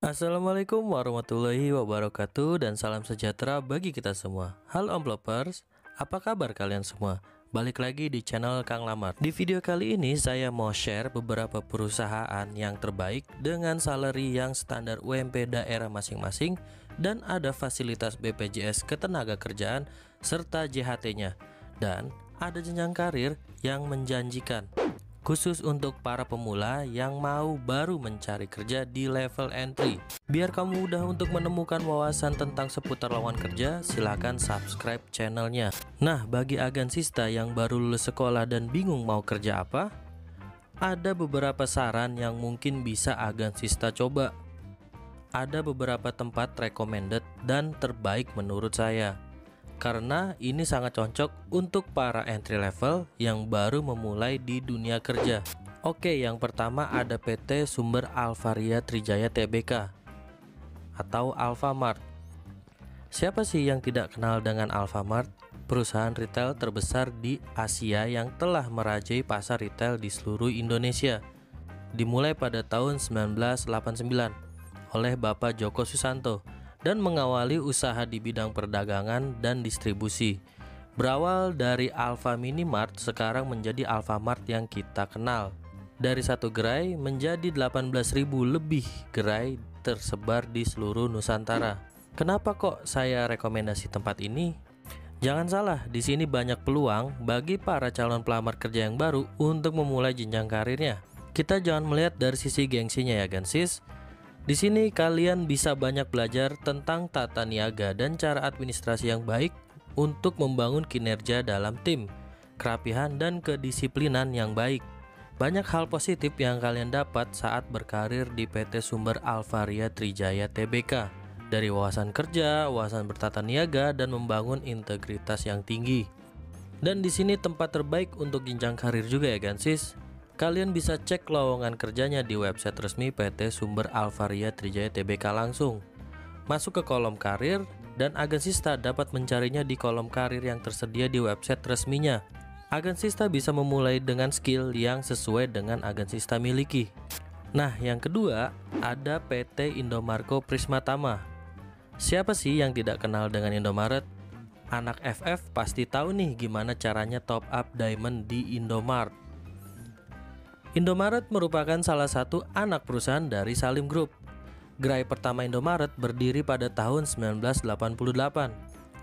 Assalamualaikum warahmatullahi wabarakatuh dan salam sejahtera bagi kita semua. Halo Amplopers, apa kabar kalian semua? Balik lagi di channel Kang Lamar. Di video kali ini saya mau share beberapa perusahaan yang terbaik dengan salary yang standar UMP daerah masing-masing dan ada fasilitas BPJS Ketenagakerjaan serta JHT-nya, dan ada jenjang karir yang menjanjikan. Khusus untuk para pemula yang mau baru mencari kerja di level entry. Biar kamu mudah untuk menemukan wawasan tentang seputar lowongan kerja, silahkan subscribe channelnya. Nah, bagi agansista yang baru lulus sekolah dan bingung mau kerja apa, ada beberapa saran yang mungkin bisa agansista coba. Ada beberapa tempat recommended dan terbaik menurut saya, karena ini sangat cocok untuk para entry level yang baru memulai di dunia kerja. Oke, yang pertama ada PT Sumber Alvaria Trijaya Tbk atau Alfamart. Siapa sih yang tidak kenal dengan Alfamart? Perusahaan retail terbesar di Asia yang telah merajai pasar retail di seluruh Indonesia. Dimulai pada tahun 1989 oleh Bapak Joko Susanto dan mengawali usaha di bidang perdagangan dan distribusi. Berawal dari Alfa Minimart, sekarang menjadi Alfamart yang kita kenal. Dari satu gerai menjadi 18.000 lebih gerai tersebar di seluruh Nusantara. Kenapa kok saya rekomendasi tempat ini? Jangan salah, di sini banyak peluang bagi para calon pelamar kerja yang baru untuk memulai jenjang karirnya. Kita jangan melihat dari sisi gengsinya ya gansis. Di sini kalian bisa banyak belajar tentang tata niaga dan cara administrasi yang baik untuk membangun kinerja dalam tim, kerapihan dan kedisiplinan yang baik. Banyak hal positif yang kalian dapat saat berkarir di PT Sumber Alvaria Trijaya Tbk, dari wawasan kerja, wawasan bertata niaga dan membangun integritas yang tinggi. Dan di sini tempat terbaik untuk jenjang karir juga ya gansis. Kalian bisa cek lowongan kerjanya di website resmi PT Sumber Alvaria Trijaya Tbk langsung. Masuk ke kolom karir dan agansista dapat mencarinya di kolom karir yang tersedia di website resminya. Agansista bisa memulai dengan skill yang sesuai dengan agansista miliki. Nah, yang kedua ada PT Indomarko Prismatama. Siapa sih yang tidak kenal dengan Indomaret? Anak FF pasti tahu nih gimana caranya top up diamond di Indomart. Indomaret merupakan salah satu anak perusahaan dari Salim Group. Gerai pertama Indomaret berdiri pada tahun 1988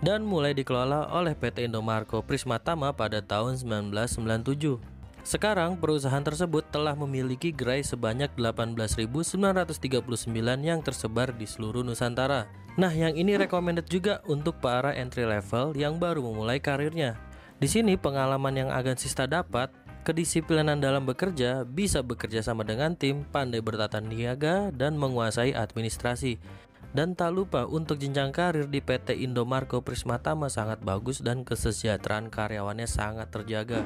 dan mulai dikelola oleh PT Indomarko Prismatama pada tahun 1997. Sekarang perusahaan tersebut telah memiliki gerai sebanyak 18.939 yang tersebar di seluruh Nusantara. Nah, yang ini recommended juga untuk para entry level yang baru memulai karirnya. Di sini pengalaman yang agansista dapat, kedisiplinan dalam bekerja, bisa bekerja sama dengan tim, pandai bertata niaga, dan menguasai administrasi. Dan tak lupa untuk jenjang karir di PT Indomarko Prismatama sangat bagus dan kesejahteraan karyawannya sangat terjaga.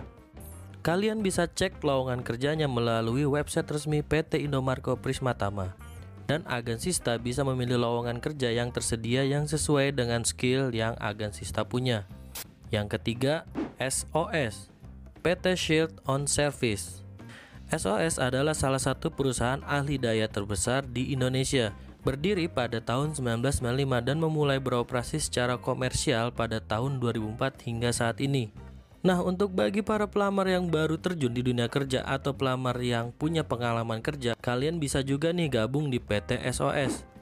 Kalian bisa cek lowongan kerjanya melalui website resmi PT Indomarko Prismatama. Dan agansista bisa memilih lowongan kerja yang tersedia yang sesuai dengan skill yang agansista punya. Yang ketiga, SOS. PT Shield On Service. SOS adalah salah satu perusahaan ahli daya terbesar di Indonesia. Berdiri pada tahun 1995 dan memulai beroperasi secara komersial pada tahun 2004 hingga saat ini. Nah, untuk bagi para pelamar yang baru terjun di dunia kerja atau pelamar yang punya pengalaman kerja, kalian bisa juga nih gabung di PT SOS.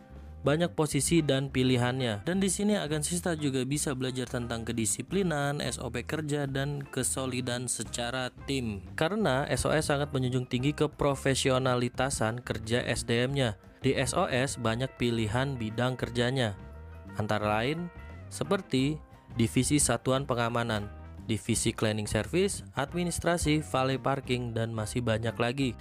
Banyak posisi dan pilihannya. Dan di sini agansista juga bisa belajar tentang kedisiplinan, SOP kerja dan kesolidan secara tim. Karena SOS sangat menjunjung tinggi keprofesionalitasan kerja SDM-nya. Di SOS banyak pilihan bidang kerjanya. Antara lain seperti divisi satuan pengamanan, divisi cleaning service, administrasi, valet parking, dan masih banyak lagi.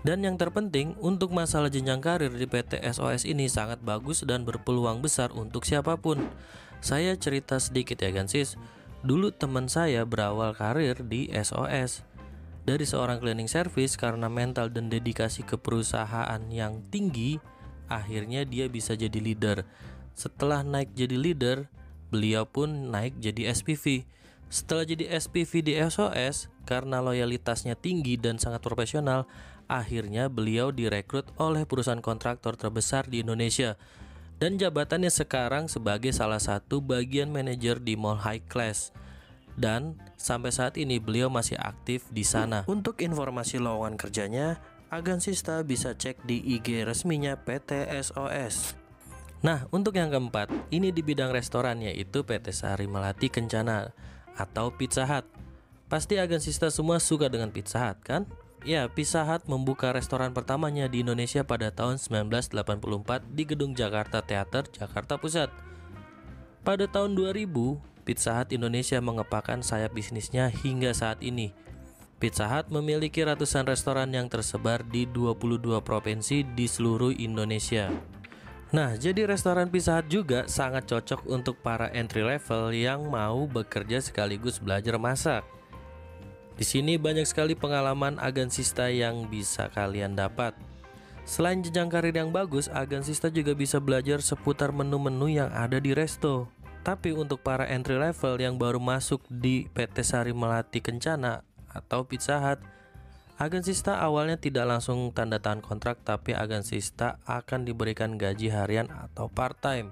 Dan yang terpenting, untuk masalah jenjang karir di PT SOS ini sangat bagus dan berpeluang besar untuk siapapun. Saya cerita sedikit ya gansis. Dulu teman saya berawal karir di SOS. Dari seorang cleaning service, karena mental dan dedikasi ke perusahaan yang tinggi, akhirnya dia bisa jadi leader. Setelah naik jadi leader, beliau pun naik jadi SPV. Setelah jadi SPV di SOS, karena loyalitasnya tinggi dan sangat profesional, akhirnya beliau direkrut oleh perusahaan kontraktor terbesar di Indonesia. Dan jabatannya sekarang sebagai salah satu bagian manajer di Mall High Class. Dan sampai saat ini beliau masih aktif di sana. Untuk informasi lowongan kerjanya, Agansista bisa cek di IG resminya PT SOS. Nah, untuk yang keempat, ini di bidang restoran, yaitu PT Sari Melati Kencana atau Pizza Hut. Pasti Agansista semua suka dengan Pizza Hut, kan? Ya, Pizza Hut membuka restoran pertamanya di Indonesia pada tahun 1984 di Gedung Jakarta Theater, Jakarta Pusat. Pada tahun 2000, Pizza Hut Indonesia mengepakkan sayap bisnisnya hingga saat ini. Pizza Hut memiliki ratusan restoran yang tersebar di 22 provinsi di seluruh Indonesia. Nah, jadi restoran Pizza Hut juga sangat cocok untuk para entry level yang mau bekerja sekaligus belajar masak. Di sini banyak sekali pengalaman Agansista yang bisa kalian dapat. Selain jenjang karir yang bagus, Agansista juga bisa belajar seputar menu-menu yang ada di resto. Tapi untuk para entry level yang baru masuk di PT Sari Melati Kencana atau Pizza Hut, Agansista awalnya tidak langsung tanda tangan kontrak, tapi Agansista akan diberikan gaji harian atau part-time.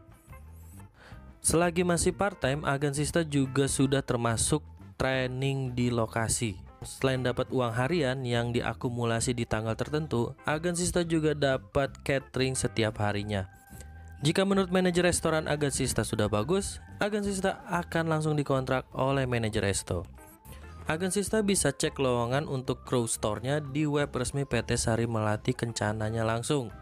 Selagi masih part-time, Agansista juga sudah termasuk training di lokasi. Selain dapat uang harian yang diakumulasi di tanggal tertentu, Agansista juga dapat catering setiap harinya. Jika menurut manajer restoran Agansista sudah bagus, Agansista akan langsung dikontrak oleh manajer resto. Agansista bisa cek lowongan untuk crew store-nya di web resmi PT Sari Melati Kencananya langsung.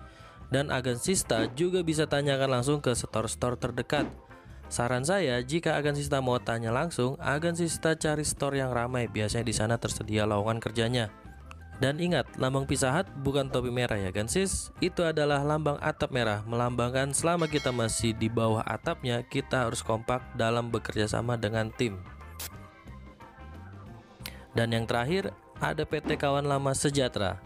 Dan Agansista juga bisa tanyakan langsung ke store-store terdekat. Saran saya, jika Agansista mau tanya langsung, Agansista cari store yang ramai, biasanya di sana tersedia lowongan kerjanya. Dan ingat, lambang Pizza Hut bukan topi merah ya Gansis, itu adalah lambang atap merah, melambangkan selama kita masih di bawah atapnya, kita harus kompak dalam bekerja sama dengan tim. Dan yang terakhir, ada PT Kawan Lama Sejahtera.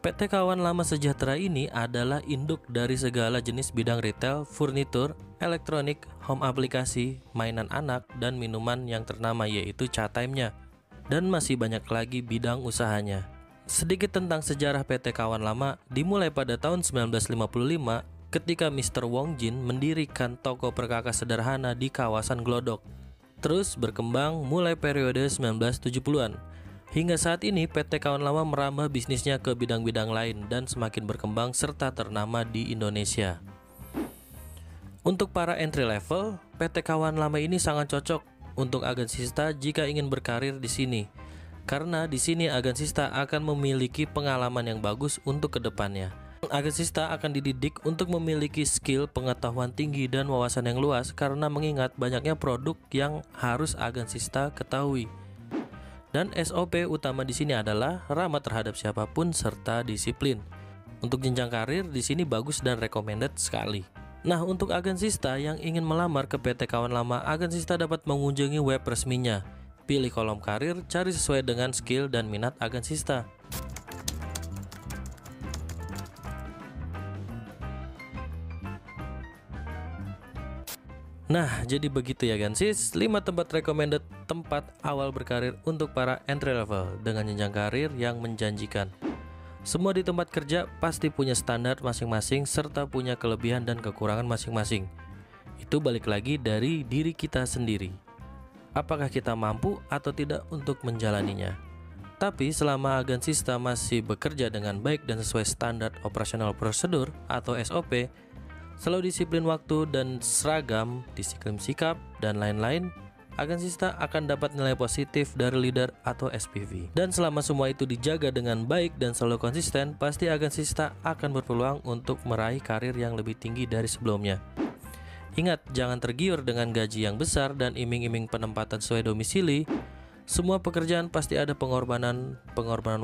PT Kawan Lama Sejahtera ini adalah induk dari segala jenis bidang retail, furnitur, elektronik, home aplikasi, mainan anak, dan minuman yang ternama yaitu Chatime-nya. Dan masih banyak lagi bidang usahanya. Sedikit tentang sejarah PT Kawan Lama, dimulai pada tahun 1955 ketika Mr. Wong Jin mendirikan toko perkakas sederhana di kawasan Glodok. Terus berkembang mulai periode 1970-an. Hingga saat ini PT Kawan Lama merambah bisnisnya ke bidang-bidang lain dan semakin berkembang serta ternama di Indonesia. Untuk para entry level, PT Kawan Lama ini sangat cocok untuk Agansista jika ingin berkarir di sini. Karena di sini Agansista akan memiliki pengalaman yang bagus untuk kedepannya. Agansista akan dididik untuk memiliki skill, pengetahuan tinggi dan wawasan yang luas karena mengingat banyaknya produk yang harus Agansista ketahui. Dan SOP utama di sini adalah ramah terhadap siapapun serta disiplin. Untuk jenjang karir di sini bagus dan recommended sekali. Nah, untuk Agansista yang ingin melamar ke PT Kawan Lama, Agansista dapat mengunjungi web resminya. Pilih kolom karir, cari sesuai dengan skill dan minat Agansista. Nah, jadi begitu ya Gansis, 5 tempat recommended tempat awal berkarir untuk para entry level dengan jenjang karir yang menjanjikan. Semua di tempat kerja pasti punya standar masing-masing serta punya kelebihan dan kekurangan masing-masing. Itu balik lagi dari diri kita sendiri. Apakah kita mampu atau tidak untuk menjalaninya? Tapi selama Agansista masih bekerja dengan baik dan sesuai standar operasional prosedur atau SOP, selalu disiplin waktu dan seragam, disiplin sikap, dan lain-lain, Agansista akan dapat nilai positif dari leader atau SPV. Dan selama semua itu dijaga dengan baik dan selalu konsisten, pasti Agansista akan berpeluang untuk meraih karir yang lebih tinggi dari sebelumnya. Ingat, jangan tergiur dengan gaji yang besar dan iming-iming penempatan sesuai domisili. Semua pekerjaan pasti ada pengorbanan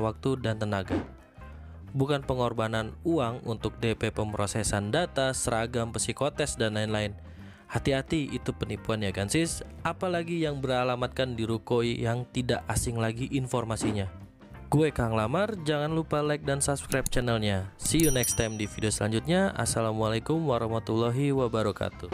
waktu dan tenaga. Bukan pengorbanan uang untuk DP pemrosesan data, seragam, psikotes, dan lain-lain. Hati-hati, itu penipuan ya Gansis, apalagi yang beralamatkan di Rukoi yang tidak asing lagi informasinya. Gue Kang Lamar, jangan lupa like dan subscribe channelnya. See you next time di video selanjutnya. Assalamualaikum warahmatullahi wabarakatuh.